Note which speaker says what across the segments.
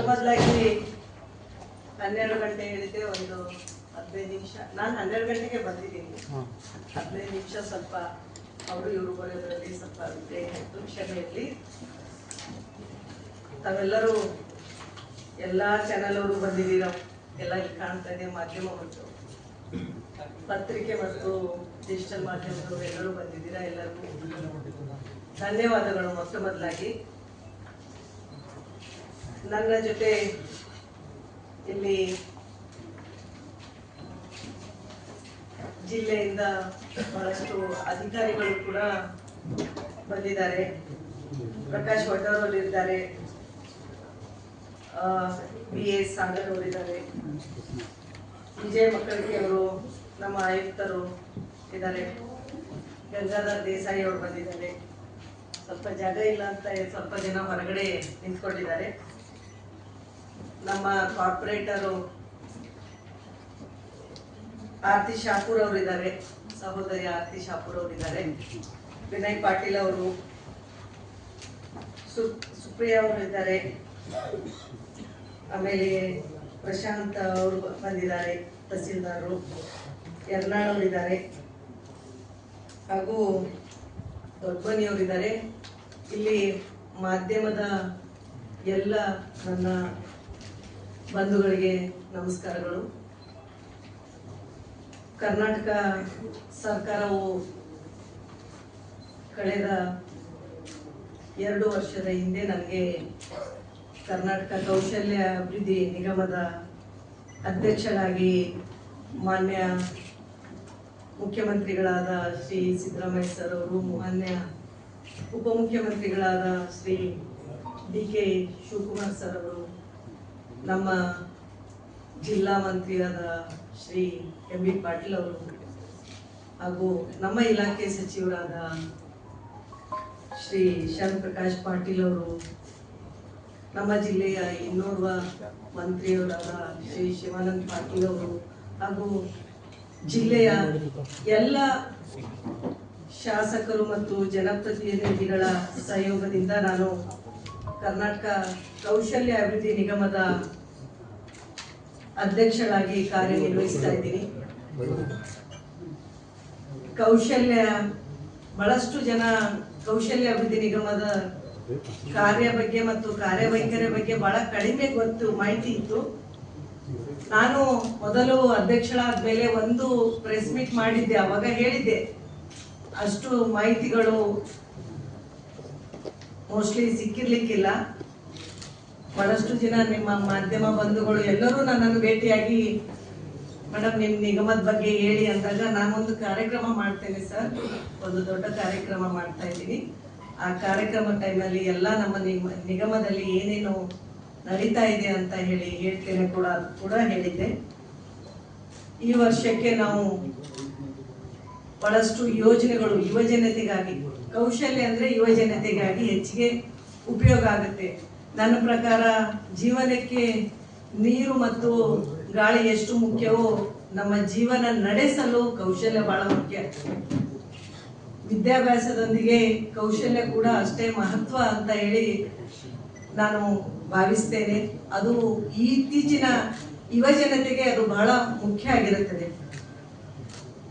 Speaker 1: ಮೊದಲಾಗಿ 12 ಗಂಟೆ ಹೇಳಿದ್ದೆ, ಒಂದು 15 ನಿಮಿಷ. ನಾನು 12 ಗಂಟೆಗೆ ಬಂದಿದ್ದೀನಿ. 15 ನಿಮಿಷ ಸ್ವಲ್ಪ ಅವರು ಇವರು ಬರೋದ್ರಲ್ಲಿ ಸ್ವಲ್ಪ ಕ್ಷಮೆ ಇರಲಿ. ತಾವೆಲ್ಲರೂ ಎಲ್ಲ ಚಾನಲ್ ಅವರು ಬಂದಿದ್ದೀರ, ಎಲ್ಲ ಇಲ್ಲಿ ಕಾಣ್ತಾ ಇದೆ. ಮಾಧ್ಯಮ ಮತ್ತು ಪತ್ರಿಕೆ ಮತ್ತು ಡಿಜಿಟಲ್ ಮಾಧ್ಯಮದವರು ಎಲ್ಲರೂ ಬಂದಿದ್ದೀರಾ. ಎಲ್ಲರಿಗೂ ಧನ್ಯವಾದಗಳು. ಮೊದಲಾಗಿ ನನ್ನ ಜೊತೆ ಇಲ್ಲಿ ಜಿಲ್ಲೆಯಿಂದ ಬಹಳಷ್ಟು ಅಧಿಕಾರಿಗಳು ಕೂಡ ಬಂದಿದ್ದಾರೆ. ಪ್ರಕಾಶ್ ವಡ್ಡರ್ ಅವರು ಇದ್ದಾರೆ, BA ಸಾಗರ್ ಅವರಿದ್ದಾರೆ, ವಿಜಯ ಮಕ್ಕಳಿಗೆ ಅವರು, ನಮ್ಮ ಆಯುಕ್ತರು ಇದ್ದಾರೆ, ಗಂಗಾಧರ್ ದೇಸಾಯಿ ಅವರು ಬಂದಿದ್ದಾರೆ. ಸ್ವಲ್ಪ ಜಾಗ ಇಲ್ಲ ಅಂತ ಸ್ವಲ್ಪ ಜನ ಹೊರಗಡೆ ನಿಂತ್ಕೊಂಡಿದ್ದಾರೆ. ನಮ್ಮ ಕಾರ್ಪೊರೇಟರು ಆರ್ತಿ ಶಾಪೂರ್ ಅವರು ಇದ್ದಾರೆ, ಸಹೋದರಿ ಆರ್ತಿ ಶಾಪೂರ್ ಅವರು ಇದ್ದಾರೆ, ವಿನಯ್ ಪಾಟೀಲ್ ಅವರು, ಸುಪ್ರಿಯಾ ಅವರು ಇದ್ದಾರೆ, ಆಮೇಲೆ ಪ್ರಶಾಂತ್ ಅವರು ಬಂದಿದ್ದಾರೆ, ತಹಸೀಲ್ದಾರರು, ಯರ್ನಾಳ್ ಅವರಿದ್ದಾರೆ, ಹಾಗೂ ದೊಡ್ಡಮನಿ ಅವರಿದ್ದಾರೆ. ಇಲ್ಲಿ ಮಾಧ್ಯಮದ ಎಲ್ಲ ನನ್ನ ಬಂಧುಗಳಿಗೆ ನಮಸ್ಕಾರಗಳು. ಕರ್ನಾಟಕ ಸರ್ಕಾರವು ಕಳೆದ 2 ವರ್ಷದ ಹಿಂದೆ ನನಗೆ ಕರ್ನಾಟಕ ಕೌಶಲ್ಯ ಅಭಿವೃದ್ಧಿ ನಿಗಮದ ಅಧ್ಯಕ್ಷರಾಗಿ ಮಾನ್ಯ ಮುಖ್ಯಮಂತ್ರಿಗಳಾದ ಶ್ರೀ ಸಿದ್ದರಾಮಯ್ಯ ಸರ್ ಅವರು, ಮಾನ್ಯ ಉಪಮುಖ್ಯಮಂತ್ರಿಗಳಾದ ಶ್ರೀ DK ಶಿವಕುಮಾರ್ ಸರ್ ಅವರು, ನಮ್ಮ ಜಿಲ್ಲಾ ಮಂತ್ರಿಯಾದ ಶ್ರೀ MB ಪಾಟೀಲ್ ಅವರು, ಹಾಗೂ ನಮ್ಮ ಇಲಾಖೆ ಸಚಿವರಾದ ಶ್ರೀ ಶರಣ್ ಪ್ರಕಾಶ್ ಪಾಟೀಲ್ ಅವರು, ನಮ್ಮ ಜಿಲ್ಲೆಯ ಇನ್ನೋರ್ವ ಮಂತ್ರಿಯವರಾದ ಶ್ರೀ ಶಿವಾನಂದ್ ಪಾಟೀಲ್ ಅವರು, ಹಾಗೂ ಜಿಲ್ಲೆಯ ಎಲ್ಲ ಶಾಸಕರು ಮತ್ತು ಜನಪ್ರತಿನಿಧಿಗಳ ಸಹಯೋಗದಿಂದ ನಾನು ಕರ್ನಾಟಕ ಕೌಶಲ್ಯ ಅಭಿವೃದ್ಧಿ ನಿಗಮದ ಅಧ್ಯಕ್ಷರಾಗಿ ಕಾರ್ಯನಿರ್ವಹಿಸ್ತಾ ಇದ್ದೀನಿ. ಬಹಳಷ್ಟು ಜನ ಕೌಶಲ್ಯ ಅಭಿವೃದ್ಧಿ ನಿಗಮದ ಕಾರ್ಯ ಬಗ್ಗೆ ಮತ್ತು ಕಾರ್ಯವೈಖರಿ ಬಗ್ಗೆ ಬಹಳ ಕಡಿಮೆ ಮಾಹಿತಿ ಇತ್ತು. ನಾನು ಮೊದಲು ಅಧ್ಯಕ್ಷರಾದ ಮೇಲೆ ಒಂದು ಪ್ರೆಸ್ ಮೀಟ್ ಮಾಡಿದ್ದೆ, ಅವಾಗ ಹೇಳಿದ್ದೆ ಅಷ್ಟು ಮಾಹಿತಿಗಳು ಮೋಸ್ಟ್ಲಿ ಸಿಕ್ಕಿರ್ಲಿಕ್ಕಿಲ್ಲ. ಬಹಳಷ್ಟು ಜನ ನಿಮ್ಮ ಮಾಧ್ಯಮ ಬಂಧುಗಳು ಎಲ್ಲರೂ ನನ್ನನ್ನು ಭೇಟಿಯಾಗಿ ಮೇಡಮ್ ನಿಮ್ಮ ನಿಗಮದ ಬಗ್ಗೆ ಹೇಳಿ ಅಂದಾಗ ನಾನೊಂದು ಕಾರ್ಯಕ್ರಮ ಮಾಡ್ತೇನೆ ಸರ್, ಒಂದು ದೊಡ್ಡ ಕಾರ್ಯಕ್ರಮ ಮಾಡ್ತಾ ಇದ್ದೀನಿ. ಆ ಕಾರ್ಯಕ್ರಮ ಟೈಮಲ್ಲಿ ಎಲ್ಲ ನಮ್ಮ ನಿಗಮದಲ್ಲಿ ಏನೇನು ನಡೀತಾ ಇದೆ ಅಂತ ಹೇಳ್ತೇನೆ ಕೂಡ ಹೇಳಿದ್ದೆ. ಈ ವರ್ಷಕ್ಕೆ ನಾವು ಬಹಳಷ್ಟು ಯೋಜನೆಗಳು ಯುವಜನತೆಗಾಗಿ, ಕೌಶಲ್ಯ ಅಂದ್ರೆ ಯುವಜನತೆಗಾಗಿ ಹೆಚ್ಚಿಗೆ ಉಪಯೋಗ ಆಗುತ್ತೆ. ನನ್ನ ಪ್ರಕಾರ ಜೀವನಕ್ಕೆ ನೀರು ಮತ್ತು ಗಾಳಿ ಎಷ್ಟು ಮುಖ್ಯವೋ ನಮ್ಮ ಜೀವನ ನಡೆಸಲು ಕೌಶಲ್ಯ ಬಹಳ ಮುಖ್ಯ. ವಿದ್ಯಾಭ್ಯಾಸದೊಂದಿಗೆ ಕೌಶಲ್ಯ ಕೂಡ ಅಷ್ಟೇ ಮಹತ್ವ ಅಂತ ಹೇಳಿ ನಾನು ಭಾವಿಸ್ತೇನೆ. ಅದು ಇತ್ತೀಚಿನ ಯುವಜನತೆಗೆ ಅದು ಬಹಳ ಮುಖ್ಯ ಆಗಿರುತ್ತದೆ.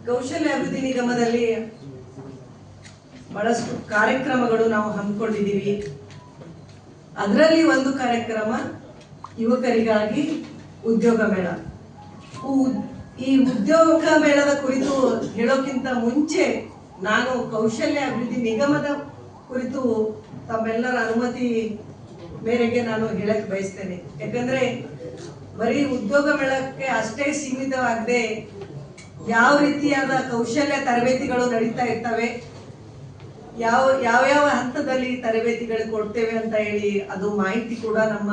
Speaker 1: ಕೌಶಲ್ಯ ಅಭಿವೃದ್ಧಿ ನಿಗಮದಲ್ಲಿ ಬಹಳಷ್ಟು ಕಾರ್ಯಕ್ರಮಗಳು ನಾವು ಹಮ್ಮಿಕೊಂಡಿದ್ದೀವಿ. ಅದರಲ್ಲಿ ಒಂದು ಕಾರ್ಯಕ್ರಮ ಯುವಕರಿಗಾಗಿ ಉದ್ಯೋಗ ಮೇಳ. ಈ ಉದ್ಯೋಗ ಮೇಳದ ಕುರಿತು ಹೇಳೋಕ್ಕಿಂತ ಮುಂಚೆ ನಾನು ಕೌಶಲ್ಯ ಅಭಿವೃದ್ಧಿ ನಿಗಮದ ಕುರಿತು ತಮ್ಮೆಲ್ಲರ ಅನುಮತಿ ಮೇರೆಗೆ ನಾನು ಹೇಳಕ್ ಬಯಸ್ತೇನೆ. ಯಾಕಂದ್ರೆ ಬರೀ ಉದ್ಯೋಗ ಮೇಳಕ್ಕೆ ಅಷ್ಟೇ ಸೀಮಿತವಾಗದೆ ಯಾವ ರೀತಿಯಾದ ಕೌಶಲ್ಯ ತರಬೇತಿಗಳು ನಡೀತಾ ಇರ್ತವೆ, ಯಾವ ಹಂತದಲ್ಲಿ ತರಬೇತಿಗಳು ಕೊಡ್ತೇವೆ ಅಂತ ಹೇಳಿ ಅದು ಮಾಹಿತಿ ಕೂಡ ನಮ್ಮ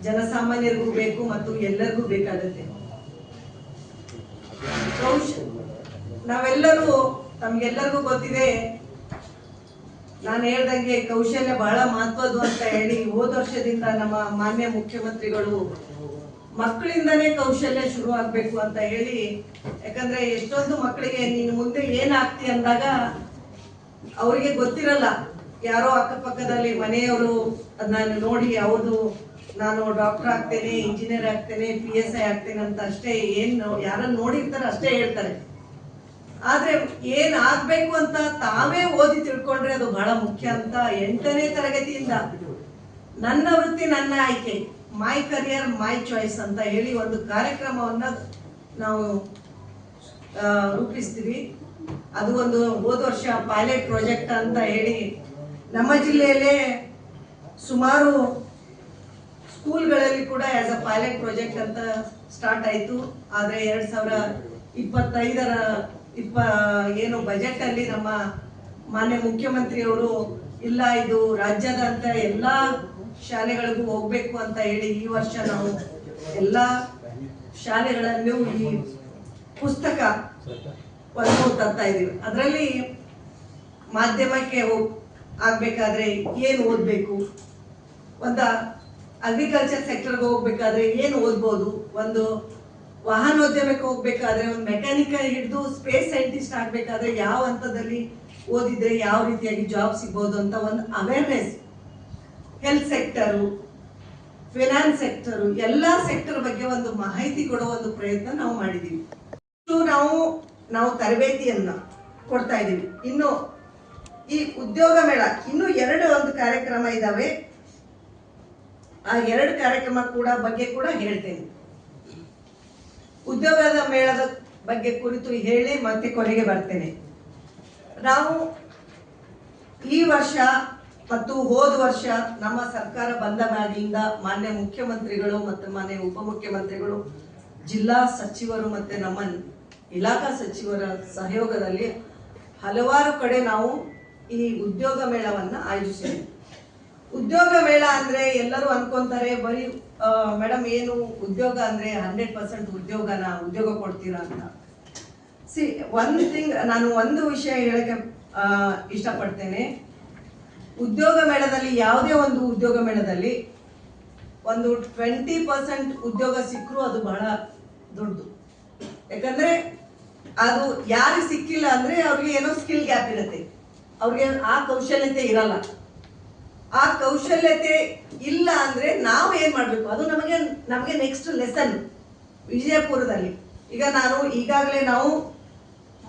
Speaker 1: ಜನಸಾಮಾನ್ಯರಿಗೂ ಬೇಕು ಮತ್ತು ಎಲ್ಲರಿಗೂ ಬೇಕಾಗುತ್ತೆ. ನಾವೆಲ್ಲರೂ ತಮ್ಗೆಲ್ಲರಿಗೂ ಗೊತ್ತಿದೆ, ನಾನು ಹೇಳ್ದಂಗೆ ಕೌಶಲ್ಯ ಬಹಳ ಮಹತ್ವದ್ದು ಅಂತ ಹೇಳಿ ಹೋದ ವರ್ಷದಿಂದ ನಮ್ಮ ಮಾನ್ಯ ಮುಖ್ಯಮಂತ್ರಿಗಳು ಮಕ್ಕಳಿಂದನೇ ಕೌಶಲ್ಯ ಶುರು ಆಗ್ಬೇಕು ಅಂತ ಹೇಳಿ. ಯಾಕಂದ್ರೆ ಎಷ್ಟೊಂದು ಮಕ್ಕಳಿಗೆ ನೀನು ಮುಂದೆ ಏನಾಗ್ತಿ ಅಂದಾಗ ಅವರಿಗೆ ಗೊತ್ತಿರಲ್ಲ, ಯಾರೋ ಅಕ್ಕಪಕ್ಕದಲ್ಲಿ ಮನೆಯವರು ಅದನ್ನ ನೋಡಿ ಅವ್ರದ್ದು ನಾನು ಡಾಕ್ಟರ್ ಆಗ್ತೇನೆ, ಇಂಜಿನಿಯರ್ ಆಗ್ತೇನೆ, PSI ಆಗ್ತೇನೆ ಅಂತ ಅಷ್ಟೇ ಏನು ಯಾರನ್ನ ನೋಡಿರ್ತಾರೆ ಅಷ್ಟೇ ಹೇಳ್ತಾರೆ. ಆದ್ರೆ ಏನ್ ಆಗ್ಬೇಕು ಅಂತ ತಾವೇ ಓದಿ ತಿಳ್ಕೊಂಡ್ರೆ ಅದು ಬಹಳ ಮುಖ್ಯ ಅಂತ 8ನೇ ತರಗತಿಯಿಂದ ನನ್ನ ವೃತ್ತಿ ನನ್ನ ಆಯ್ಕೆ, ಮೈ ಕರಿಯರ್ ಮೈ ಚಾಯ್ಸ್ ಅಂತ ಹೇಳಿ ಒಂದು ಕಾರ್ಯಕ್ರಮವನ್ನ ನಾವು ರೂಪಿಸ್ತೀವಿ. ಅದು ಒಂದು ಹೋದ ವರ್ಷ ಪೈಲಟ್ ಪ್ರಾಜೆಕ್ಟ್ ಅಂತ ಹೇಳಿ ನಮ್ಮ ಜಿಲ್ಲೆಯಲ್ಲೇ ಸುಮಾರು ಸ್ಕೂಲ್ಗಳಲ್ಲಿ ಕೂಡ ಆಸ್ ಅ ಪೈಲಟ್ ಪ್ರಾಜೆಕ್ಟ್ ಅಂತ ಸ್ಟಾರ್ಟ್ ಆಯಿತು. ಆದರೆ 2025ರ ಏನು ಬಜೆಟ್ ಅಲ್ಲಿ ನಮ್ಮ ಮಾನ್ಯ ಮುಖ್ಯಮಂತ್ರಿಯವರು ಇಲ್ಲ ಇದು ರಾಜ್ಯದಂತ ಎಲ್ಲ ಶಾಲೆಗಳಿಗೂ ಹೋಗ್ಬೇಕು ಅಂತ ಹೇಳಿ ಈ ವರ್ಷ ನಾವು ಎಲ್ಲ ಶಾಲೆಗಳಲ್ಲೂ ಈ ಪುಸ್ತಕ ತರ್ತಾ ಇದೀವಿ. ಅದರಲ್ಲಿ ಮಾಧ್ಯಮಕ್ಕೆ ಆಗ್ಬೇಕಾದ್ರೆ ಏನು ಓದ್ಬೇಕು, ಒಂದು ಅಗ್ರಿಕಲ್ಚರ್ ಸೆಕ್ಟರ್ಗೆ ಹೋಗ್ಬೇಕಾದ್ರೆ ಏನು ಓದ್ಬೋದು, ಒಂದು ವಾಹನೋದ್ಯಮಕ್ಕೆ ಹೋಗ್ಬೇಕಾದ್ರೆ ಒಂದು ಮೆಕ್ಯಾನಿಕಲ್ ಹಿಡಿದು ಸ್ಪೇಸ್ ಸೈಂಟಿಸ್ಟ್ ಆಗ್ಬೇಕಾದ್ರೆ ಯಾವ ಹಂತದಲ್ಲಿ ಓದಿದ್ರೆ ಯಾವ ರೀತಿಯಾಗಿ ಜಾಬ್ ಸಿಗ್ಬೋದು ಅಂತ ಒಂದು awareness, health sector, finance sector, ಎಲ್ಲ ಸೆಕ್ಟರ್ ಬಗ್ಗೆ ಒಂದು ಮಾಹಿತಿ ಕೊಡೋ ಒಂದು ಪ್ರಯತ್ನ ನಾವು ಮಾಡಿದೀವಿ. ನಾವು ತರಬೇತಿಯನ್ನ ಕೊಡ್ತಾ ಇದೀವಿ. ಇನ್ನು ಈ ಉದ್ಯೋಗ ಮೇಳ ಇನ್ನು 2 ಕಾರ್ಯಕ್ರಮ ಇದಾವೆ. ಆ 2 ಕಾರ್ಯಕ್ರಮ ಬಗ್ಗೆ ಕೂಡ ಹೇಳ್ತೇನೆ. ಉದ್ಯೋಗದ ಮೇಳದ ಬಗ್ಗೆ ಕುರಿತು ಹೇಳಿ ಮತ್ತೆ ಕೊನೆಗೆ ಬರ್ತೇನೆ. ನಾವು ಈ ವರ್ಷ ಮತ್ತು ಹೋದ ವರ್ಷ ನಮ್ಮ ಸರ್ಕಾರ ಬಂದ ಮ್ಯಾಗಿಂದ ಮಾನ್ಯ ಮುಖ್ಯಮಂತ್ರಿಗಳು ಮತ್ತು ಮಾನ್ಯ ಉಪಮುಖ್ಯಮಂತ್ರಿಗಳು, ಜಿಲ್ಲಾ ಸಚಿವರು ಮತ್ತು ನಮ್ಮ ಇಲಾಖಾ ಸಚಿವರ ಸಹಯೋಗದಲ್ಲಿ ಹಲವಾರು ಕಡೆ ನಾವು ಈ ಉದ್ಯೋಗ ಮೇಳವನ್ನ ಆಯೋಜಿಸಿದ್ವಿ. ಉದ್ಯೋಗ ಮೇಳ ಅಂದ್ರೆ ಎಲ್ಲರೂ ಅನ್ಕೊಂತಾರೆ ಬರೀ ಮೇಡಮ್ ಏನು ಉದ್ಯೋಗ ಅಂದ್ರೆ 100% ಉದ್ಯೋಗ ಕೊಡ್ತೀರಾ ಅಂತ. ನಾನು ಒಂದು ವಿಷಯ ಹೇಳಕ್ಕೆ ಇಷ್ಟಪಡ್ತೇನೆ. ಉದ್ಯೋಗ ಮೇಳದಲ್ಲಿ ಯಾವುದೇ ಒಂದು ಉದ್ಯೋಗ ಮೇಳದಲ್ಲಿ ಒಂದು 20% ಉದ್ಯೋಗ ಸಿಕ್ಕರೂ ಅದು ಬಹಳ ದೊಡ್ಡದು. ಯಾಕಂದ್ರೆ ಅದು ಯಾರಿಗೆ ಸಿಕ್ಕಿಲ್ಲ ಅಂದ್ರೆ ಅವ್ರಿಗೆ ಏನೋ ಸ್ಕಿಲ್ ಗ್ಯಾಪ್ ಇರುತ್ತೆ, ಅವ್ರಿಗೆ ಆ ಕೌಶಲ್ಯತೆ ಇರಲ್ಲ. ಆ ಕೌಶಲ್ಯತೆ ಇಲ್ಲ ಅಂದ್ರೆ ನಾವು ಏನ್ ಮಾಡ್ಬೇಕು, ಅದು ನಮಗೆ ನೆಕ್ಸ್ಟ್ ಲೆಸನ್. ವಿಜಯಪುರದಲ್ಲಿ ಈಗಾಗಲೇ ನಾವು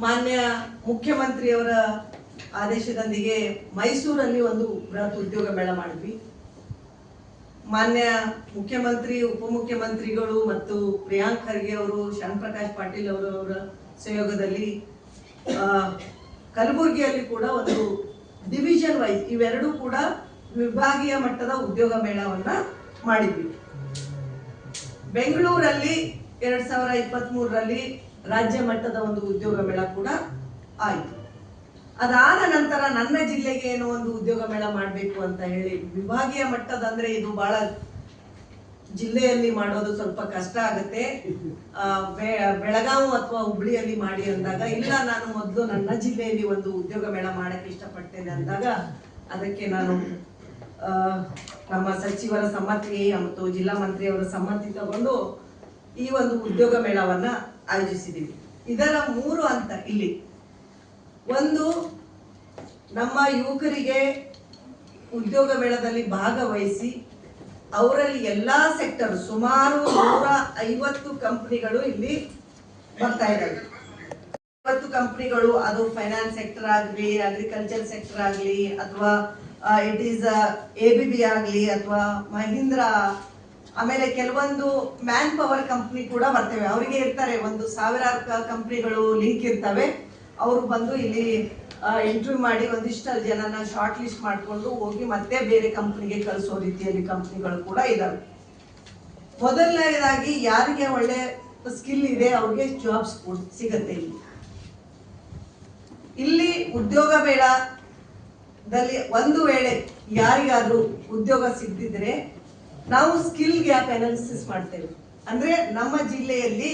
Speaker 1: ಮಾನ್ಯ ಮುಖ್ಯಮಂತ್ರಿಯವರ ಆದೇಶದೊಂದಿಗೆ ಮೈಸೂರಲ್ಲಿ ಒಂದು ಬೃಹತ್ ಉದ್ಯೋಗ ಮೇಳ ಮಾಡಿದ್ವಿ. ಮಾನ್ಯ ಮುಖ್ಯಮಂತ್ರಿ, ಉಪಮುಖ್ಯಮಂತ್ರಿಗಳು ಮತ್ತು ಪ್ರಿಯಾಂಕ್ ಖರ್ಗೆ ಅವರು, ಶರಣ್ ಪ್ರಕಾಶ್ ಪಾಟೀಲ್ ಅವರ ಸಹಯೋಗದಲ್ಲಿ ಕಲಬುರಗಿಯಲ್ಲಿ ಕೂಡ ಒಂದು ಡಿವಿಷನ್ ವೈಸ್ ಇವೆರಡೂ ಕೂಡ ವಿಭಾಗೀಯ ಮಟ್ಟದ ಉದ್ಯೋಗ ಮೇಳವನ್ನ ಮಾಡಿದ್ವಿ. ಬೆಂಗಳೂರಲ್ಲಿ 2023ರಲ್ಲಿ ರಾಜ್ಯ ಮಟ್ಟದ ಒಂದು ಉದ್ಯೋಗ ಮೇಳ ಕೂಡ ಆಯಿತು. ಅದಾದ ನಂತರ ನನ್ನ ಜಿಲ್ಲೆಗೆ ಏನೋ ಒಂದು ಉದ್ಯೋಗ ಮೇಳ ಮಾಡಬೇಕು ಅಂತ ಹೇಳಿ, ವಿಭಾಗೀಯ ಮಟ್ಟದ ಅಂದ್ರೆ ಇದು ಬಹಳ ಜಿಲ್ಲೆಯಲ್ಲಿ ಮಾಡೋದು ಸ್ವಲ್ಪ ಕಷ್ಟ ಆಗುತ್ತೆ, ಬೆಳಗಾವಿ ಅಥವಾ ಹುಬ್ಳಿಯಲ್ಲಿ ಮಾಡಿ ಅಂದಾಗ, ಇಲ್ಲ ನಾನು ಮೊದಲು ನನ್ನ ಜಿಲ್ಲೆಯಲ್ಲಿ ಒಂದು ಉದ್ಯೋಗ ಮೇಳ ಮಾಡಕ್ಕೆ ಇಷ್ಟಪಡ್ತೇನೆ ಅಂದಾಗ ಅದಕ್ಕೆ ನಾನು ನಮ್ಮ ಸಚಿವರ ಸಮ್ಮತಿ ಮತ್ತು ಜಿಲ್ಲಾ ಮಂತ್ರಿಯವರ ಸಮ್ಮತಿ ತಗೊಂಡು ಈ ಒಂದು ಉದ್ಯೋಗ ಮೇಳವನ್ನ ಆಯೋಜಿಸಿದ್ದೀವಿ. ಇದರ 3 ಹಂತ ಇಲ್ಲಿ. ಒಂದು, ನಮ್ಮ ಯುವಕರಿಗೆ ಉದ್ಯೋಗ ಮೇಳದಲ್ಲಿ ಭಾಗವಹಿಸಿ ಅವರಲ್ಲಿ ಎಲ್ಲಾ ಸೆಕ್ಟರ್ ಸುಮಾರು 150 ಕಂಪನಿಗಳು ಇಲ್ಲಿ ಬರ್ತಾ ಇದ್ದಾವೆ. 50 ಕಂಪನಿಗಳು, ಅದು ಫೈನಾನ್ಸ್ ಸೆಕ್ಟರ್ ಆಗಲಿ, ಅಗ್ರಿಕಲ್ಚರ್ ಸೆಕ್ಟರ್ ಆಗಲಿ, ಅಥವಾ ಇಟ್ ಈಸ್ ABB ಆಗಲಿ, ಅಥವಾ ಮಹೀಂದ್ರಾ, ಆಮೇಲೆ ಕೆಲವೊಂದು ಮ್ಯಾನ್ ಪವರ್ ಕಂಪನಿ ಕೂಡ ಬರ್ತವೆ. ಅವರಿಗೆ ಇರ್ತಾರೆ 1000 ಕಂಪನಿಗಳು ಲಿಂಕ್ ಇರ್ತವೆ. ಅವರು ಬಂದು ಇಲ್ಲಿ ಇಂಟರ್ವ್ಯೂ ಮಾಡಿ ಒಂದಿಷ್ಟು ಜನನ ಶಾರ್ಟ್ ಲಿಸ್ಟ್ ಮಾಡಿಕೊಂಡು ಹೋಗಿ ಮತ್ತೆ ಬೇರೆ ಕಂಪನಿಗೆ ಕಳಿಸೋ ರೀತಿಯಲ್ಲಿ ಕಂಪನಿಗಳು ಕೂಡ ಇದಾವೆ. ಮೊದಲನೇದಾಗಿ ಯಾರಿಗೆ ಒಳ್ಳೆ ಸ್ಕಿಲ್ ಇದೆ ಅವ್ರಿಗೆ ಜಾಬ್ಸ್ ಸಿಗತ್ತೆ. ಇಲ್ಲಿ ಉದ್ಯೋಗ ಮೇಳದಲ್ಲಿ ಒಂದು ವೇಳೆ ಯಾರಿಗಾದ್ರೂ ಉದ್ಯೋಗ ಸಿಗದಿದ್ರೆ ನಾವು ಸ್ಕಿಲ್ ಗ್ಯಾಪ್ ಅನಾಲಿಸಿಸ್ ಮಾಡ್ತೇವೆ. ಅಂದ್ರೆ ನಮ್ಮ ಜಿಲ್ಲೆಯಲ್ಲಿ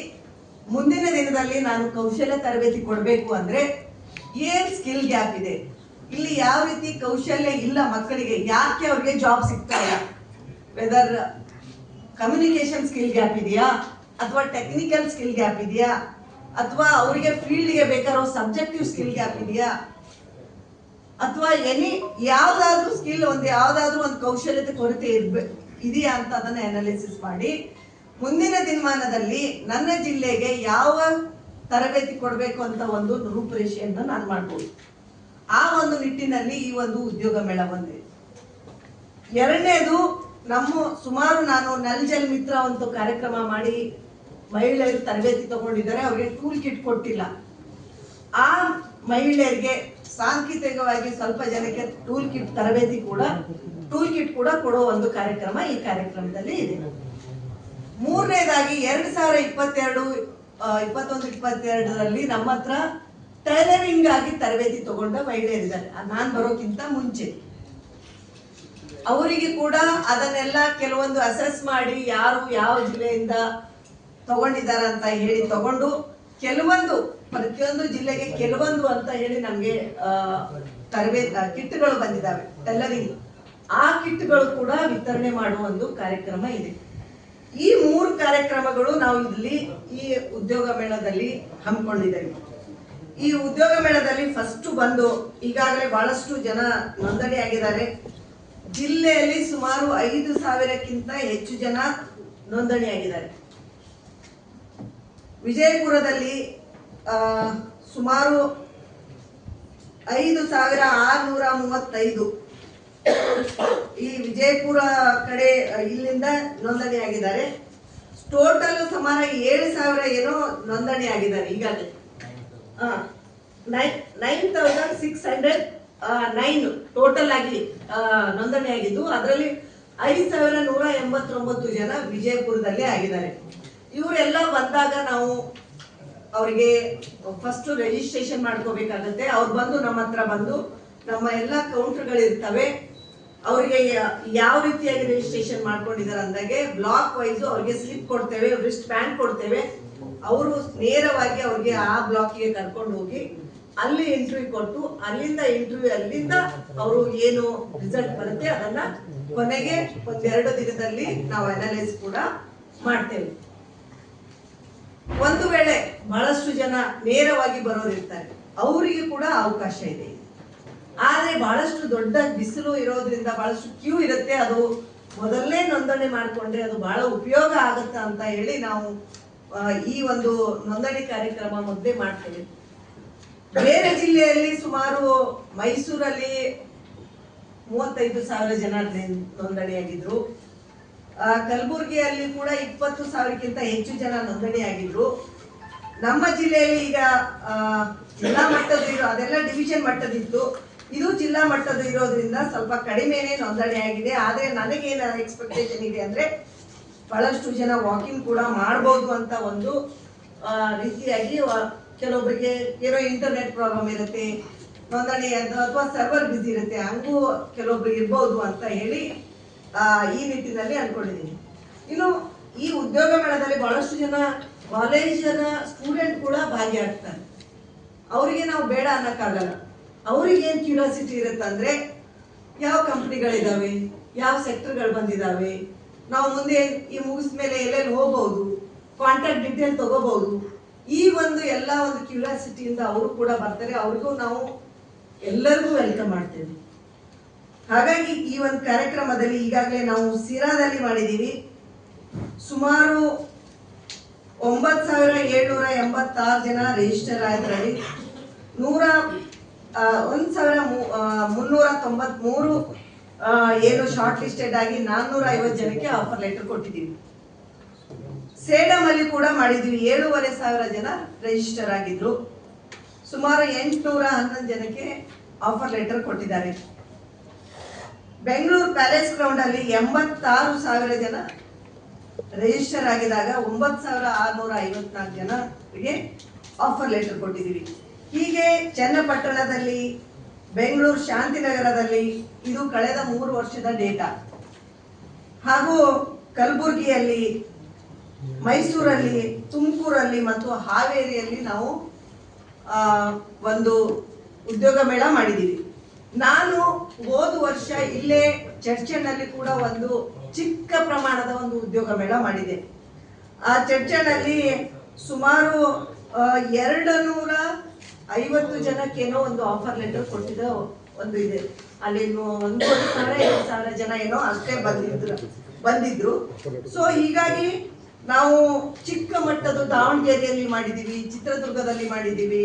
Speaker 1: ಮುಂದಿನ ದಿನದಲ್ಲಿ ನಾನು ಕೌಶಲ್ಯ ತರಬೇತಿ ಕೊಡಬೇಕು ಅಂದ್ರೆ ಏನ್ ಸ್ಕಿಲ್ ಗ್ಯಾಪ್ ಇದೆ, ಇಲ್ಲಿ ಯಾವ ರೀತಿ ಕೌಶಲ್ಯ ಇಲ್ಲ ಮಕ್ಕಳಿಗೆ, ಯಾಕೆ ಅವ್ರಿಗೆ ಜಾಬ್ ಸಿಗ್ತಾ ಇಲ್ಲ, ವೆದರ್ ಕಮ್ಯುನಿಕೇಶನ್ ಸ್ಕಿಲ್ ಗ್ಯಾಪ್ ಇದೆಯಾ, ಅಥವಾ ಟೆಕ್ನಿಕಲ್ ಸ್ಕಿಲ್ ಗ್ಯಾಪ್ ಇದೆಯಾ, ಅಥವಾ ಅವರಿಗೆ ಫೀಲ್ಡ್ಗೆ ಬೇಕಾರೋ ಸಬ್ಜೆಕ್ಟಿವ್ ಸ್ಕಿಲ್ ಗ್ಯಾಪ್ ಇದೆಯಾ, ಅಥವಾ ಯಾವ್ದಾದ್ರು ಸ್ಕಿಲ್ ಯಾವ್ದಾದ್ರು ಒಂದು ಕೌಶಲ್ಯತೆ ಕೊರತೆ ಇದೆಯಾ ಅಂತ ಅದನ್ನ ಅನಾಲಿಸಿಸ್ ಮಾಡಿ ಮುಂದಿನ ದಿನಮಾನದಲ್ಲಿ ನನ್ನ ಜಿಲ್ಲೆಗೆ ಯಾವ ತರಬೇತಿ ಕೊಡಬೇಕು ಅಂತ ಒಂದು ರೂಪುರೇಷೆಯನ್ನು ನಾನು ಮಾಡ್ಬೋದು. ಆ ಒಂದು ನಿಟ್ಟಿನಲ್ಲಿ ಈ ಒಂದು ಉದ್ಯೋಗ ಮೇಳ ಬಂದಿದೆ. ಎರಡನೇದು, ಸುಮಾರು ನಾನು ನಲ್ ಜಲ್ ಮಿತ್ರ ಒಂದು ಕಾರ್ಯಕ್ರಮ ಮಾಡಿ ಮಹಿಳೆಯರು ತರಬೇತಿ ತಗೊಂಡಿದ್ದಾರೆ, ಅವ್ರಿಗೆ ಟೂಲ್ ಕಿಟ್ ಕೊಟ್ಟಿಲ್ಲ. ಆ ಮಹಿಳೆಯರಿಗೆ ಸಾಂಕೇತಿಕವಾಗಿ ಸ್ವಲ್ಪ ಜನಕ್ಕೆ ಟೂಲ್ ಕಿಟ್ ಕೂಡ ಕೊಡೋ ಒಂದು ಕಾರ್ಯಕ್ರಮ ಈ ಕಾರ್ಯಕ್ರಮದಲ್ಲಿ ಇದೆ. ಮೂರನೇದಾಗಿ 2021-22ರಲ್ಲಿ ನಮ್ಮ ಹತ್ರ ಟೈಲರಿಂಗ್ ಆಗಿ ತರಬೇತಿ ತಗೊಂಡ ಮಹಿಳೆಯರಿದ್ದಾರೆ. ನಾನ್ ಬರೋಕ್ಕಿಂತ ಮುಂಚೆ ಅವರಿಗೆ ಕೂಡ ಅದನ್ನೆಲ್ಲ ಕೆಲವೊಂದು ಅಸೆಸ್ ಮಾಡಿ ಯಾರು ಯಾವ ಜಿಲ್ಲೆಯಿಂದ ತಗೊಂಡಿದ್ದಾರೆ ಅಂತ ಹೇಳಿ ತಗೊಂಡು ಕೆಲವೊಂದು ಪ್ರತಿಯೊಂದು ಜಿಲ್ಲೆಗೆ ಕೆಲವೊಂದು ಅಂತ ಹೇಳಿ ನಮ್ಗೆ ತರಬೇತಿ ಕಿಟ್ಗಳು ಬಂದಿದ್ದಾವೆ ಟೈಲರಿಂಗ್. ಆ ಕಿಟ್ಗಳು ಕೂಡ ವಿತರಣೆ ಮಾಡುವ ಒಂದು ಕಾರ್ಯಕ್ರಮ ಇದೆ. ಈ 3 ಕಾರ್ಯಕ್ರಮಗಳು ನಾವು ಇಲ್ಲಿ ಈ ಉದ್ಯೋಗ ಮೇಳದಲ್ಲಿ ಹಮ್ಮಿಕೊಂಡಿದ್ದೇವೆ. ಈ ಉದ್ಯೋಗ ಮೇಳದಲ್ಲಿ ಫಸ್ಟ್ ಬಂದು ಈಗಾಗಲೇ ಬಹಳಷ್ಟು ಜನ ನೋಂದಣಿ ಆಗಿದ್ದಾರೆ. ಜಿಲ್ಲೆಯಲ್ಲಿ ಸುಮಾರು 5,000ಕ್ಕಿಂತ ಹೆಚ್ಚು ಜನ ನೋಂದಣಿ ಆಗಿದ್ದಾರೆ. ವಿಜಯಪುರದಲ್ಲಿ ಸುಮಾರು 5,635 ಈ ವಿಜಯಪುರ ಕಡೆ ಇಲ್ಲಿಂದ ನೋಂದಣಿ ಆಗಿದ್ದಾರೆ. ಟೋಟಲ್ ಸುಮಾರು 7,000 ಏನೋ ನೋಂದಣಿ ಆಗಿದ್ದಾರೆ ಈಗಾಗಲೇ. 9,609 ಟೋಟಲ್ ಆಗಿ ನೋಂದಣಿ ಆಗಿದ್ದು, ಅದರಲ್ಲಿ 5,189 ಜನ ವಿಜಯಪುರದಲ್ಲೇ ಆಗಿದ್ದಾರೆ. ಇವರೆಲ್ಲ ಬಂದಾಗ ನಾವು ಅವರಿಗೆ ಫಸ್ಟ್ ರಿಜಿಸ್ಟ್ರೇಷನ್ ಮಾಡ್ಕೋಬೇಕಾಗತ್ತೆ. ಅವ್ರು ಬಂದು ನಮ್ಮ ಹತ್ರ ಬಂದು ನಮ್ಮ ಎಲ್ಲ ಕೌಂಟರ್ಗಳಿರ್ತವೆ, ಅವರಿಗೆ ಯಾವ ರೀತಿಯಾಗಿ ರಿಜಿಸ್ಟ್ರೇಷನ್ ಮಾಡ್ಕೊಂಡಿದ್ದಾರೆ ಅಂದಾಗೆ ಬ್ಲಾಕ್ ವೈಸ್ ಅವ್ರಿಗೆ ಸ್ಲಿಪ್ ಕೊಡ್ತೇವೆ, ರಿಸ್ಟ್ ಬ್ಯಾಂಡ್ ಕೊಡ್ತೇವೆ. ಅವರು ನೇರವಾಗಿ ಅವ್ರಿಗೆ ಆ ಬ್ಲಾಕ್ಗೆ ಕರ್ಕೊಂಡು ಹೋಗಿ ಅಲ್ಲಿ ಇಂಟರ್ವ್ಯೂ ಕೊಟ್ಟು ಅಲ್ಲಿಂದ ಅವರು ಏನು ರಿಸಲ್ಟ್ ಬರುತ್ತೆ ಅದನ್ನ ಕೊನೆಗೆ 1-2 ದಿನದಲ್ಲಿ ನಾವು ಅನಲೈಸ್ ಕೂಡ ಮಾಡ್ತೇವೆ. ಒಂದು ವೇಳೆ ಬಹಳಷ್ಟು ಜನ ನೇರವಾಗಿ ಬರೋರಿರ್ತಾರೆ, ಅವರಿಗೆ ಕೂಡ ಅವಕಾಶ ಇದೆ. ಆದ್ರೆ ಬಹಳಷ್ಟು ದೊಡ್ಡ ಬಿಸಿಲು ಇರೋದ್ರಿಂದ ಬಹಳಷ್ಟು ಕ್ಯೂ ಇರುತ್ತೆ. ಅದು ಮೊದಲನೇ ನೋಂದಣಿ ಮಾಡಿಕೊಂಡ್ರೆ ಅದು ಬಹಳ ಉಪಯೋಗ ಆಗುತ್ತೆ ಅಂತ ಹೇಳಿ ನಾವು ಈ ಒಂದು ನೋಂದಣಿ ಕಾರ್ಯಕ್ರಮ ಮೊದಲೇ ಮಾಡ್ತೇವೆ. ಬೇರೆ ಜಿಲ್ಲೆಯಲ್ಲಿ ಸುಮಾರು ಮೈಸೂರಲ್ಲಿ 35,000 ಜನ ನೋಂದಣಿಯಾಗಿದ್ರು. ಕಲಬುರಗಿಯಲ್ಲಿ ಕೂಡ 20,000ಕ್ಕಿಂತ ಹೆಚ್ಚು ಜನ ನೋಂದಣಿಯಾಗಿದ್ರು. ನಮ್ಮ ಜಿಲ್ಲೆಯಲ್ಲಿ ಈಗ ಜಿಲ್ಲಾ ಮಟ್ಟದ ಅದೆಲ್ಲ ಡಿವಿಷನ್ ಮಟ್ಟದಿತ್ತು, ಇದು ಜಿಲ್ಲಾ ಮಟ್ಟದ ಇರೋದ್ರಿಂದ ಸ್ವಲ್ಪ ಕಡಿಮೆನೇ ನೋಂದಣಿ ಆಗಿದೆ. ಆದ್ರೆ ನನಗೇನು ಎಕ್ಸ್ಪೆಕ್ಟೇಷನ್ ಇದೆ ಅಂದ್ರೆ ಬಹಳಷ್ಟು ಜನ ವಾಕಿಂಗ್ ಕೂಡ ಮಾಡಬಹುದು ಅಂತ ಒಂದು ರೀತಿಯಾಗಿ. ಕೆಲವೊಬ್ಬರಿಗೆ ಏನೋ ಇಂಟರ್ನೆಟ್ ಪ್ರಾಬ್ಲಮ್ ಇರುತ್ತೆ, ನೋಂದಣಿ ಅಥವಾ ಸರ್ವರ್ ಬಿಸಿ ಇರುತ್ತೆ, ಹಂಗೂ ಕೆಲವೊಬ್ರಿಗೆ ಇರ್ಬೋದು ಅಂತ ಹೇಳಿ ಈ ನಿಟ್ಟಿನಲ್ಲಿ ಅನ್ಕೊಂಡಿದ್ದೀನಿ. ಇನ್ನು ಈ ಉದ್ಯೋಗ ಮೇಳದಲ್ಲಿ ಬಹಳಷ್ಟು ಜನ ಕಾಲೇಜಿನ ಸ್ಟೂಡೆಂಟ್ ಕೂಡ ಭಾಗಿಯಾಗ್ತಾರೆ. ಅವರಿಗೆ ನಾವು ಬೇಡ ಅನ್ನಕ್ಕಾಗಲ್ಲ. ಅವ್ರಿಗೆ ಏನ್ ಕ್ಯೂರಿಯಾಸಿಟಿ ಇರುತ್ತೆ ಅಂದ್ರೆ ಯಾವ ಕಂಪ್ನಿಗಳಿದಾವೆ, ಯಾವ ಸೆಕ್ಟರ್ಗಳು ಬಂದಿದಾವೆ, ನಾವು ಮುಂದೆ ಈ ಮುಗಿಸ್ಮೇಲೆ ಎಲ್ಲೆಲ್ಲಿ ಹೋಗ್ಬಹುದು, ಕಾಂಟ್ಯಾಕ್ಟ್ ಡೀಟೇಲ್ ತಗೋಬಹುದು. ಈ ಒಂದು ಎಲ್ಲ ಒಂದು ಕ್ಯೂರಿಯಾಸಿಟಿಯಿಂದ ಅವರು ಕೂಡ ಬರ್ತಾರೆ. ಅವ್ರಿಗೂ ನಾವು ಎಲ್ಲರಿಗೂ ವೆಲ್ಕಮ್ ಮಾಡ್ತೇವೆ. ಹಾಗಾಗಿ ಈ ಒಂದು ಕಾರ್ಯಕ್ರಮದಲ್ಲಿ ಈಗಾಗಲೇ ನಾವು ಸಿರಾದಲ್ಲಿ ಮಾಡಿದ್ದೀವಿ. ಸುಮಾರು 9,786 ಜನ ರಿಜಿಸ್ಟರ್ ಆದ್ರಲ್ಲಿ 1,393 ಏನು ಶಾರ್ಟ್ ಲಿಸ್ಟೆಡ್ ಆಗಿ 450 ಜನಕ್ಕೆ ಆಫರ್ ಲೆಟರ್ ಕೊಟ್ಟಿದ್ದೀವಿ. ಸೇಡಂ ಅಲ್ಲಿ ಕೂಡ ಮಾಡಿದ್ವಿ. 7,500 ಜನ ರಿಜಿಸ್ಟರ್ ಆಗಿದ್ರು. ಸುಮಾರು 811 ಜನಕ್ಕೆ ಆಫರ್ ಲೆಟರ್ ಕೊಟ್ಟಿದ್ದಾರೆ. ಬೆಂಗಳೂರು ಪ್ಯಾಲೇಸ್ ಗ್ರೌಂಡ್ ಅಲ್ಲಿ 86,000 ಜನ ರಿಜಿಸ್ಟರ್ ಆಗಿದಾಗ 9,654 ಜನರಿಗೆ ಆಫರ್ ಲೆಟರ್ ಕೊಟ್ಟಿದ್ದೀವಿ. ಹೀಗೆ ಚನ್ನಪಟ್ಟಣದಲ್ಲಿ, ಬೆಂಗಳೂರು ಶಾಂತಿನಗರದಲ್ಲಿ ಇದು ಕಳೆದ 3 ವರ್ಷದ ಡೇಟಾ, ಹಾಗೂ ಕಲಬುರಗಿಯಲ್ಲಿ, ಮೈಸೂರಲ್ಲಿ, ತುಮಕೂರಲ್ಲಿ ಮತ್ತು ಹಾವೇರಿಯಲ್ಲಿ ನಾವು ಒಂದು ಉದ್ಯೋಗ ಮೇಳ ಮಾಡಿದ್ದೀವಿ. ನಾನು ಹೋದ ವರ್ಷ ಇಲ್ಲೇ ಚರ್ಚನಲ್ಲಿ ಕೂಡ ಒಂದು ಚಿಕ್ಕ ಪ್ರಮಾಣದ ಒಂದು ಉದ್ಯೋಗ ಮೇಳ ಮಾಡಿದೆ. ಆ ಚರ್ಚನಲ್ಲಿ ಸುಮಾರು 250 ಜನಕ್ಕೇನೋ ಒಂದು ಆಫರ್ ಲೆಟರ್ ಕೊಟ್ಟಿದ್ದ ಒಂದು ಇದೆ. ಅಲ್ಲಿ 1,2,000 ಜನ ಏನೋ ಅಷ್ಟೇ ಬಂದಿದ್ರು. ಬಂದಿದ್ರು. ಸೊ ಹೀಗಾಗಿ ನಾವು ಚಿಕ್ಕ ಮಟ್ಟದ ದಾವಣಗೆರೆಯಲ್ಲಿ ಮಾಡಿದ್ದೀವಿ, ಚಿತ್ರದುರ್ಗದಲ್ಲಿ ಮಾಡಿದ್ದೀವಿ,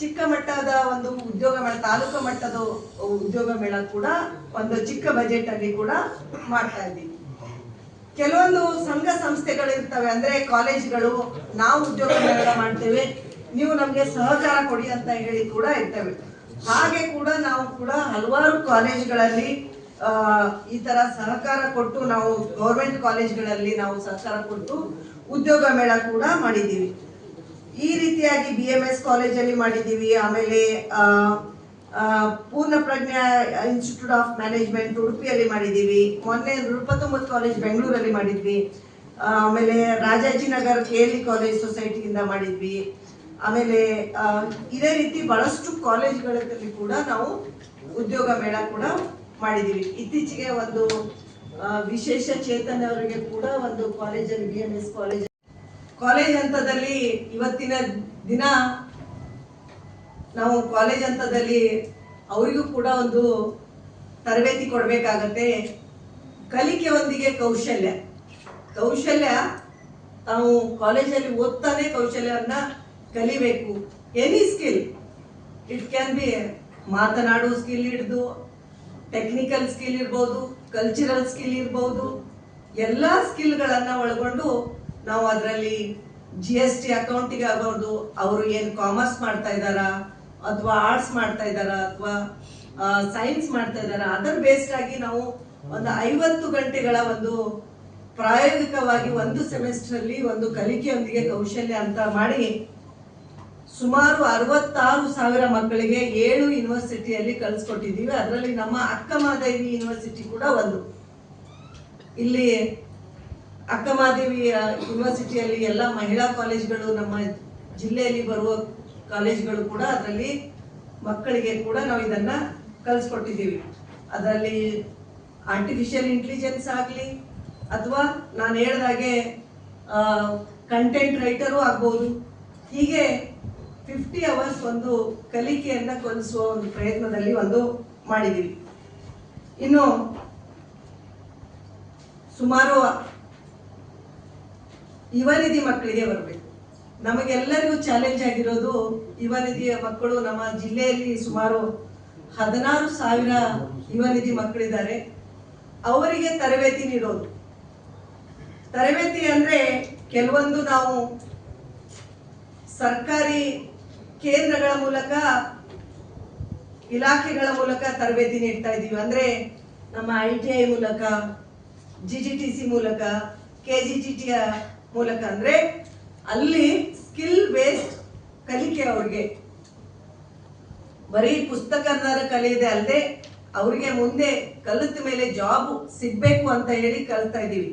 Speaker 1: ಚಿಕ್ಕ ಮಟ್ಟದ ಒಂದು ಉದ್ಯೋಗ ಮೇಳ, ತಾಲೂಕು ಮಟ್ಟದ ಉದ್ಯೋಗ ಮೇಳ ಕೂಡ ಒಂದು ಚಿಕ್ಕ ಬಜೆಟ್ ಅಲ್ಲಿ ಕೂಡ ಮಾಡ್ತಾ ಇದ್ದೀವಿ. ಕೆಲವೊಂದು ಸಂಘ ಸಂಸ್ಥೆಗಳು ಇರ್ತವೆ, ಅಂದ್ರೆ ಕಾಲೇಜ್ಗಳು, ನಾವು ಉದ್ಯೋಗ ಮೇಳ ಮಾಡ್ತೇವೆ, ನೀವು ನಮ್ಗೆ ಸಹಕಾರ ಕೊಡಿ ಅಂತ ಹೇಳಿ ಕೂಡ ಇರ್ತವೆ. ಹಾಗೆ ಕೂಡ ನಾವು ಕೂಡ ಹಲವಾರು ಕಾಲೇಜ್ಗಳಲ್ಲಿ ಈ ತರ ಸಹಕಾರ ಕೊಟ್ಟು, ನಾವು ಗೌರ್ಮೆಂಟ್ ಕಾಲೇಜ್ಗಳಲ್ಲಿ ನಾವು ಸಹಕಾರ ಕೊಟ್ಟು ಉದ್ಯೋಗ ಮೇಳ ಕೂಡ ಮಾಡಿದ್ದೀವಿ. ಈ ರೀತಿಯಾಗಿ BMS ಕಾಲೇಜಲ್ಲಿ ಮಾಡಿದ್ದೀವಿ. ಆಮೇಲೆ ಪೂರ್ಣ ಪ್ರಜ್ಞಾ ಇನ್ಸ್ಟಿಟ್ಯೂಟ್ ಆಫ್ ಮ್ಯಾನೇಜ್ಮೆಂಟ್ ಉಡುಪಿಯಲ್ಲಿ ಮಾಡಿದ್ದೀವಿ. ಮೊನ್ನೆ ನೃಪತುಂಬತ್ ಕಾಲೇಜ್ ಬೆಂಗಳೂರಲ್ಲಿ ಮಾಡಿದ್ವಿ. ಆಮೇಲೆ ರಾಜಾಜಿನಗರ್ KLE ಕಾಲೇಜ್ ಸೊಸೈಟಿಯಿಂದ ಮಾಡಿದ್ವಿ. ಆಮೇಲೆ ಇದೇ ರೀತಿ ಬಹಳಷ್ಟು ಕಾಲೇಜ್ಗಳಲ್ಲಿ ಕೂಡ ನಾವು ಉದ್ಯೋಗ ಮೇಳ ಕೂಡ ಮಾಡಿದ್ದೀವಿ. ಇತ್ತೀಚೆಗೆ ಒಂದು ವಿಶೇಷ ಚೇತನವರಿಗೆ ಕೂಡ ಒಂದು ಕಾಲೇಜಲ್ಲಿ BMS ಕಾಲೇಜ್ ಹಂತದಲ್ಲಿ ಇವತ್ತಿನ ದಿನ ನಾವು ಕಾಲೇಜ್ ಹಂತದಲ್ಲಿ ಅವರಿಗೂ ಕೂಡ ಒಂದು ತರಬೇತಿ ಕೊಡಬೇಕಾಗತ್ತೆ. ಕಲಿಕೆಯೊಂದಿಗೆ ಕೌಶಲ್ಯ ನಾವು ಕಾಲೇಜಲ್ಲಿ ಓದ್ತಾನೆ ಕೌಶಲ್ಯವನ್ನ ಕಲಿಬೇಕು. Any skill, it can be ಮಾತನಾಡುವ ಸ್ಕಿಲ್ ಹಿಡಿದು ಟೆಕ್ನಿಕಲ್ ಸ್ಕಿಲ್ ಇರ್ಬೋದು, ಕಲ್ಚರಲ್ ಸ್ಕಿಲ್ ಇರ್ಬೋದು, ಎಲ್ಲ ಸ್ಕಿಲ್ಗಳನ್ನ ಒಳಗೊಂಡು ನಾವು ಅದರಲ್ಲಿ GST ಅಕೌಂಟಿಂಗ್ ಆಗ್ಬೋದು, ಅವರು ಏನು ಕಾಮರ್ಸ್ ಮಾಡ್ತಾ ಇದ್ದಾರಾ ಅಥವಾ ಆರ್ಟ್ಸ್ ಮಾಡ್ತಾ ಇದ್ದಾರಾ ಅಥವಾ ಸೈನ್ಸ್ ಮಾಡ್ತಾ ಇದ್ದಾರಾ, ಅದರ್ ಬೇಸ್ಡ್ ಆಗಿ ನಾವು ಒಂದು 50 ಗಂಟೆಗಳ ಒಂದು ಪ್ರಾಯೋಗಿಕವಾಗಿ ಒಂದು ಸೆಮಿಸ್ಟರ್ ಅಲ್ಲಿ ಒಂದು ಕಲಿಕೆಯೊಂದಿಗೆ ಕೌಶಲ್ಯ ಅಂತ ಮಾಡಿ ಸುಮಾರು 66,000 ಮಕ್ಕಳಿಗೆ 7 ಯೂನಿವರ್ಸಿಟಿಯಲ್ಲಿ ಕಲಿಸ್ಕೊಟ್ಟಿದ್ದೀವಿ. ಅದರಲ್ಲಿ ನಮ್ಮ ಅಕ್ಕಮಹಾದೇವಿ ಯೂನಿವರ್ಸಿಟಿ ಕೂಡ ಒಂದು. ಇಲ್ಲಿ ಅಕ್ಕಮಹಾದೇವಿ ಯೂನಿವರ್ಸಿಟಿಯಲ್ಲಿ ಎಲ್ಲ ಮಹಿಳಾ ಕಾಲೇಜ್ಗಳು, ನಮ್ಮ ಜಿಲ್ಲೆಯಲ್ಲಿ ಬರುವ ಕಾಲೇಜ್ಗಳು ಕೂಡ ಅದರಲ್ಲಿ ಮಕ್ಕಳಿಗೆ ಕೂಡ ನಾವು ಇದನ್ನ ಕಲಿಸ್ಕೊಟ್ಟಿದ್ದೀವಿ. ಅದರಲ್ಲಿ ಆರ್ಟಿಫಿಷಿಯಲ್ ಇಂಟೆಲಿಜೆನ್ಸ್ ಆಗಲಿ ಅಥವಾ ನಾನು ಹೇಳಿದಾಗೆ ಕಂಟೆಂಟ್ ರೈಟರು ಆಗ್ಬೋದು, ಹೀಗೆ 50 ಅವರ್ಸ್ ಒಂದು ಕಲಿಕೆಯನ್ನ ಕಲಿಸುವ ಒಂದು ಪ್ರಯತ್ನದಲ್ಲಿ ಒಂದು ಮಾಡಿದ್ದೀವಿ. ಇನ್ನು ಸುಮಾರು ಯುವ ನಿಧಿ ಮಕ್ಕಳಿಗೆ ಬರಬೇಕು. ನಮಗೆಲ್ಲರಿಗೂ ಚಾಲೆಂಜ್ ಆಗಿರೋದು ಯುವ ನಿಧಿಯ ಮಕ್ಕಳು. ನಮ್ಮ ಜಿಲ್ಲೆಯಲ್ಲಿ ಸುಮಾರು 16,000 ಯುವ ನಿಧಿ ಮಕ್ಕಳಿದ್ದಾರೆ. ಅವರಿಗೆ ತರಬೇತಿ ನೀಡೋದು. ತರಬೇತಿ ಅಂದ್ರೆ ಕೆಲವೊಂದು ನಾವು ಸರ್ಕಾರಿ ಕೇಂದ್ರಗಳ ಮೂಲಕ, ಇಲಾಖೆಗಳ ಮೂಲಕ ತರಬೇತಿ ನೀಡ್ತಾ ಇದ್ದೀವಿ. ಅಂದ್ರೆ ನಮ್ಮ ITI ಮೂಲಕ, GGTC ಮೂಲಕ, KGTT ಮೂಲಕ, ಅಂದ್ರೆ ಅಲ್ಲಿ ಸ್ಕಿಲ್ ಬೇಸ್ಡ್ ಕಲಿಕೆ. ಅವ್ರಿಗೆ ಬರೀ ಪುಸ್ತಕದ ಕಲಿಯದೆ ಅಲ್ಲದೆ ಅವ್ರಿಗೆ ಮುಂದೆ ಕಲಿತ ಮೇಲೆ ಜಾಬ್ ಸಿಗ್ಬೇಕು ಅಂತ ಹೇಳಿ ಕಲಿತಾ ಇದ್ದೀವಿ.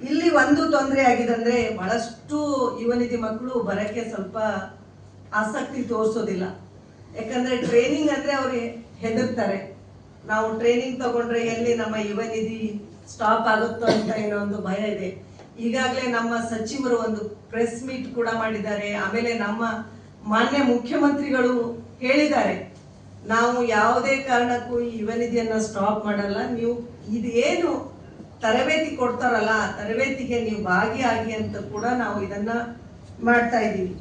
Speaker 1: ಇಲ್ಲಿ ಒಂದು ತೊಂದರೆ ಆಗಿದೆ ಅಂದ್ರೆ ಬಹಳಷ್ಟು ಯುವ ನಿಧಿ ಮಕ್ಕಳು ಬರಕ್ಕೆ ಸ್ವಲ್ಪ ಆಸಕ್ತಿ ತೋರಿಸೋದಿಲ್ಲ. ಯಾಕಂದ್ರೆ ಟ್ರೈನಿಂಗ್ ಅಂದ್ರೆ ಅವ್ರಿಗೆ ಹೆದರ್ತಾರೆ. ನಾವು ಟ್ರೈನಿಂಗ್ ತಗೊಂಡ್ರೆ ಎಲ್ಲಿ ನಮ್ಮ ಯುವ ನಿಧಿ ಸ್ಟಾಪ್ ಆಗುತ್ತೋ ಅಂತ ಏನೋ ಒಂದು ಭಯ ಇದೆ. ಈಗಾಗಲೇ ನಮ್ಮ ಸಚಿವರು ಒಂದು ಪ್ರೆಸ್ ಮೀಟ್ ಕೂಡ ಮಾಡಿದ್ದಾರೆ. ಆಮೇಲೆ ನಮ್ಮ ಮಾನ್ಯ ಮುಖ್ಯಮಂತ್ರಿಗಳು ಹೇಳಿದ್ದಾರೆ, ನಾವು ಯಾವುದೇ ಕಾರಣಕ್ಕೂ ಈ ಯುವ ನಿಧಿಯನ್ನ ಸ್ಟಾಪ್ ಮಾಡಲ್ಲ, ನೀವು ಇದೇನು ತರಬೇತಿ ಕೊಡ್ತಾರಲ್ಲ ಆ ತರಬೇತಿಗೆ ನೀವು ಭಾಗಿಯಾಗಿ ಅಂತ ಕೂಡ ನಾವು ಇದನ್ನ ಮಾಡ್ತಾ ಇದ್ದೀವಿ.